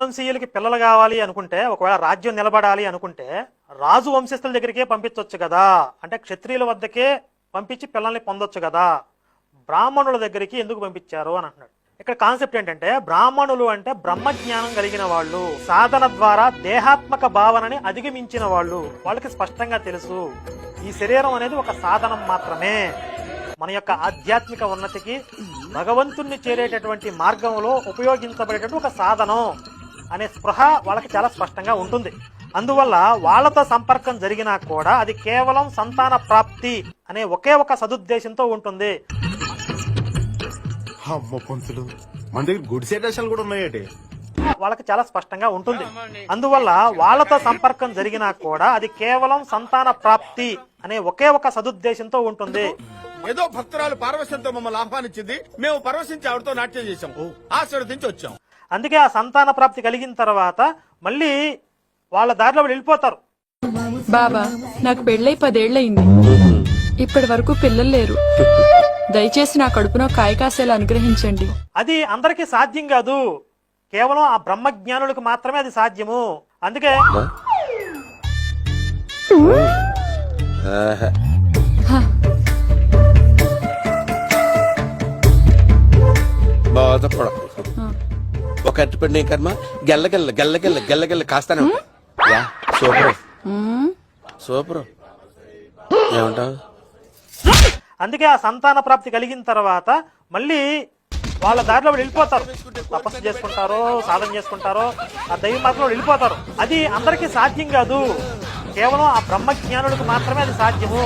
వంశీయులకి పిల్లలు కావాలి అనుకుంటే, ఒకవేళ రాజ్యం నిలబడాలి అనుకుంటే రాజు వంశస్థుల దగ్గరికే పంపించవచ్చు కదా, అంటే క్షత్రియుల వద్దకే పంపించి పిల్లల్ని పొందొచ్చు కదా, బ్రాహ్మణుల దగ్గరికి ఎందుకు పంపించారు అని అంటున్నాడు. ఇక్కడ కాన్సెప్ట్ ఏంటంటే, బ్రాహ్మణులు అంటే బ్రహ్మజ్ఞానం కలిగిన వాళ్ళు, సాధన ద్వారా దేహాత్మక భావనని అధిగమించిన వాళ్ళు. వాళ్ళకి స్పష్టంగా తెలుసు ఈ శరీరం అనేది ఒక సాధనం మాత్రమే, మన యొక్క ఆధ్యాత్మిక ఉన్నతికి భగవంతుణ్ణి చేరేటటువంటి మార్గంలో ఉపయోగించబడేటటువంటి ఒక సాధనం అనే స్పృహ వాళ్ళకి చాలా స్పష్టంగా ఉంటుంది. అందువల్ల వాళ్ళతో సంపర్కం జరిగినా కూడా అది కేవలం సంతాన ప్రాప్తి అనే ఒకే ఒక సదుద్దేశంతో ఉంటుంది. మన దగ్గర గుడిసే దశలు కూడా ఉన్నాయేటి, వాళ్ళకి చాలా స్పష్టంగా ఉంటుంది. అందువల్ల వాళ్ళతో సంపర్కం జరిగినా కూడా అది కేవలం సంతాన ప్రాప్తి అనే ఒకే ఒక సదుద్దేశంతో ఉంటుంది. ఏదో భక్తురాలు పార్వశంతో మమ్మల్ని ఆహ్వానించింది, మేము పరవశించి ఆవిడతో నాట్యం చేశాం, ఆశీర్వదించి వచ్చాం. అందుకే ఆ సంతాన ప్రాప్తి కలిగిన తర్వాత మళ్ళీ వాళ్ళ దారిలో వెళ్ళిపోతారు. బాబా, నాకు పెళ్ళై 10 ఏళ్లయింది. ఇప్పటి వరకు పిల్లలు లేరు. దయచేసి నా కడుపునో కాయ కాసేలా అనుగ్రహించండి. అది అందరికీ సాధ్యం కాదు, కేవలం ఆ బ్రహ్మజ్ఞానులకు మాత్రమే అది సాధ్యము. అందుకే ఒక అట్టుపడి కర్మ గెల్లగెల్ల గెల్లగెల్ల గెల్లగెల్ల కాస్తానే ఉంటా. సూపర్ సూపర్ ఏమంటావు? అందుకే ఆ సంతాన ప్రాప్తి కలిగిన తర్వాత మళ్ళీ వాళ్ళ దారిలో వెళ్ళిపోతారు. తపస్సు చేసుకుంటారో, సాధన చేసుకుంటారో, ఆ దైవ మార్గంలో వెళ్ళిపోతారు. అది అందరికీ సాధ్యం కాదు, కేవలం ఆ బ్రహ్మజ్ఞానులకు మాత్రమే అది సాధ్యము.